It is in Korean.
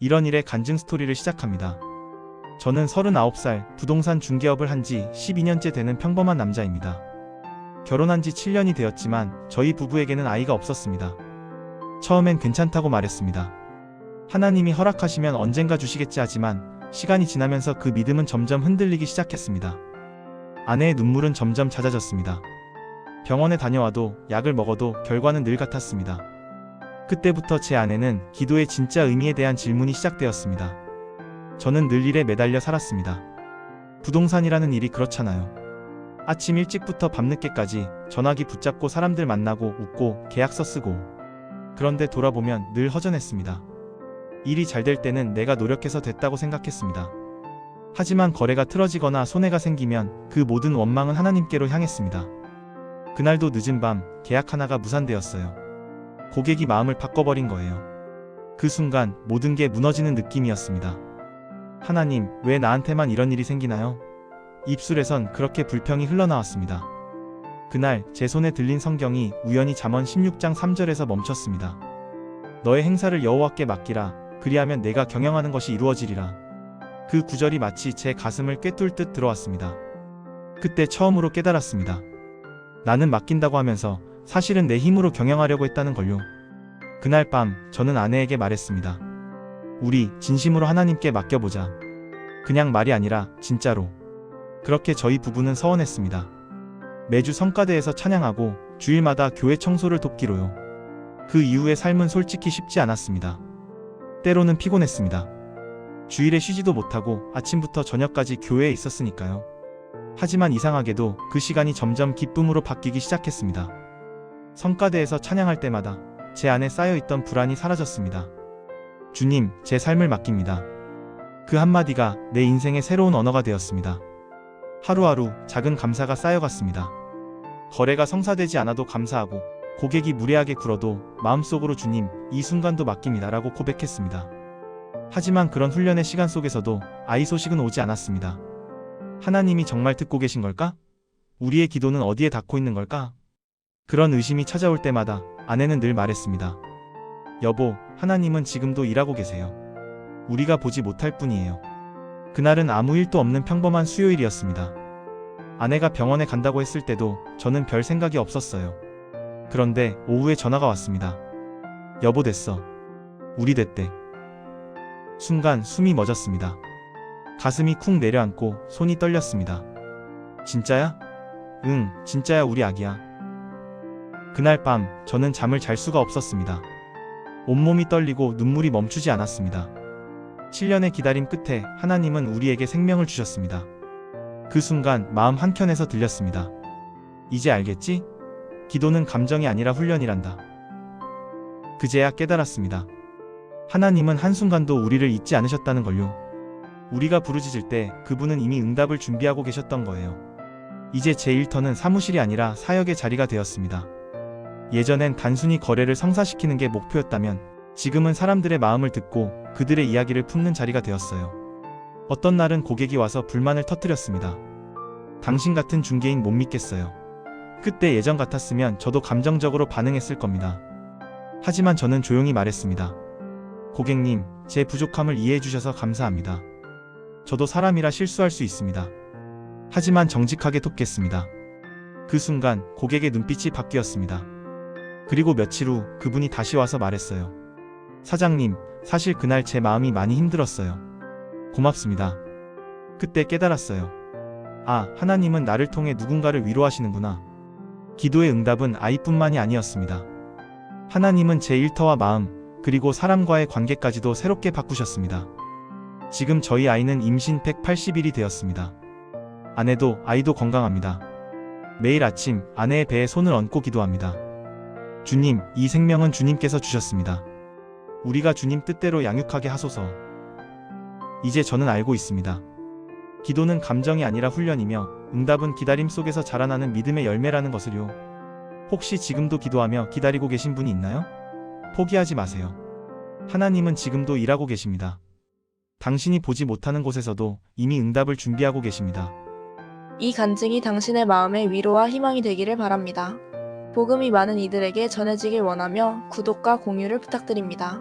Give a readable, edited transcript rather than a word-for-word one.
이런 일에 간증 스토리를 시작합니다. 저는 39살, 부동산 중개업을 한 지 12년째 되는 평범한 남자입니다. 결혼한 지 7년이 되었지만 저희 부부에게는 아이가 없었습니다. 처음엔 괜찮다고 말했습니다. 하나님이 허락하시면 언젠가 주시겠지 하지만 시간이 지나면서 그 믿음은 점점 흔들리기 시작했습니다. 아내의 눈물은 점점 잦아졌습니다. 병원에 다녀와도 약을 먹어도 결과는 늘 같았습니다. 그때부터 제 아내는 기도의 진짜 의미에 대한 질문이 시작되었습니다. 저는 늘 일에 매달려 살았습니다. 부동산이라는 일이 그렇잖아요. 아침 일찍부터 밤늦게까지 전화기 붙잡고 사람들 만나고 웃고 계약서 쓰고. 그런데 돌아보면 늘 허전했습니다. 일이 잘 될 때는 내가 노력해서 됐다고 생각했습니다. 하지만 거래가 틀어지거나 손해가 생기면 그 모든 원망은 하나님께로 향했습니다. 그날도 늦은 밤 계약 하나가 무산되었어요. 고객이 마음을 바꿔버린 거예요. 그 순간 모든 게 무너지는 느낌이었습니다. 하나님, 왜 나한테만 이런 일이 생기나요? 입술에선 그렇게 불평이 흘러나왔습니다. 그날 제 손에 들린 성경이 우연히 잠언 16장 3절에서 멈췄습니다. 너의 행사를 여호와께 맡기라. 그리하면 내가 경영하는 것이 이루어지리라. 그 구절이 마치 제 가슴을 꿰뚫 듯 들어왔습니다. 그때 처음으로 깨달았습니다. 나는 맡긴다고 하면서 사실은 내 힘으로 경영하려고 했다는 걸요. 그날 밤 저는 아내에게 말했습니다. 우리 진심으로 하나님께 맡겨보자. 그냥 말이 아니라 진짜로. 그렇게 저희 부부는 서원했습니다. 매주 성가대에서 찬양하고 주일마다 교회 청소를 돕기로요. 그 이후의 삶은 솔직히 쉽지 않았습니다. 때로는 피곤했습니다. 주일에 쉬지도 못하고 아침부터 저녁까지 교회에 있었으니까요. 하지만 이상하게도 그 시간이 점점 기쁨으로 바뀌기 시작했습니다. 성가대에서 찬양할 때마다 제 안에 쌓여있던 불안이 사라졌습니다. 주님, 제 삶을 맡깁니다. 그 한마디가 내 인생의 새로운 언어가 되었습니다. 하루하루 작은 감사가 쌓여갔습니다. 거래가 성사되지 않아도 감사하고 고객이 무례하게 굴어도 마음속으로 주님, 이 순간도 맡깁니다 라고 고백했습니다. 하지만 그런 훈련의 시간 속에서도 아이 소식은 오지 않았습니다. 하나님이 정말 듣고 계신 걸까? 우리의 기도는 어디에 닿고 있는 걸까? 그런 의심이 찾아올 때마다 아내는 늘 말했습니다. 여보, 하나님은 지금도 일하고 계세요. 우리가 보지 못할 뿐이에요. 그날은 아무 일도 없는 평범한 수요일이었습니다. 아내가 병원에 간다고 했을 때도 저는 별 생각이 없었어요. 그런데 오후에 전화가 왔습니다. 여보, 됐어. 우리 됐대. 순간 숨이 멎었습니다. 가슴이 쿵 내려앉고 손이 떨렸습니다. 진짜야? 응, 진짜야, 우리 아기야. 그날 밤 저는 잠을 잘 수가 없었습니다. 온몸이 떨리고 눈물이 멈추지 않았습니다. 7년의 기다림 끝에 하나님은 우리에게 생명을 주셨습니다. 그 순간 마음 한켠에서 들렸습니다. 이제 알겠지? 기도는 감정이 아니라 훈련이란다. 그제야 깨달았습니다. 하나님은 한순간도 우리를 잊지 않으셨다는 걸요. 우리가 부르짖을 때 그분은 이미 응답을 준비하고 계셨던 거예요. 이제 제 일터는 사무실이 아니라 사역의 자리가 되었습니다. 예전엔 단순히 거래를 성사시키는 게 목표였다면 지금은 사람들의 마음을 듣고 그들의 이야기를 품는 자리가 되었어요. 어떤 날은 고객이 와서 불만을 터뜨렸습니다. 당신 같은 중개인 못 믿겠어요. 그때 예전 같았으면 저도 감정적으로 반응했을 겁니다. 하지만 저는 조용히 말했습니다. 고객님, 제 부족함을 이해해 주셔서 감사합니다. 저도 사람이라 실수할 수 있습니다. 하지만 정직하게 돕겠습니다. 그 순간 고객의 눈빛이 바뀌었습니다. 그리고 며칠 후 그분이 다시 와서 말했어요. 사장님, 사실 그날 제 마음이 많이 힘들었어요. 고맙습니다. 그때 깨달았어요. 아, 하나님은 나를 통해 누군가를 위로하시는구나. 기도의 응답은 아이뿐만이 아니었습니다. 하나님은 제 일터와 마음, 그리고 사람과의 관계까지도 새롭게 바꾸셨습니다. 지금 저희 아이는 임신 180일이 되었습니다. 아내도 아이도 건강합니다. 매일 아침 아내의 배에 손을 얹고 기도합니다. 주님, 이 생명은 주님께서 주셨습니다. 우리가 주님 뜻대로 양육하게 하소서. 이제 저는 알고 있습니다. 기도는 감정이 아니라 훈련이며 응답은 기다림 속에서 자라나는 믿음의 열매라는 것을요. 혹시 지금도 기도하며 기다리고 계신 분이 있나요? 포기하지 마세요. 하나님은 지금도 일하고 계십니다. 당신이 보지 못하는 곳에서도 이미 응답을 준비하고 계십니다. 이 간증이 당신의 마음에 위로와 희망이 되기를 바랍니다. 복음이 많은 이들에게 전해지길 원하며 구독과 공유를 부탁드립니다.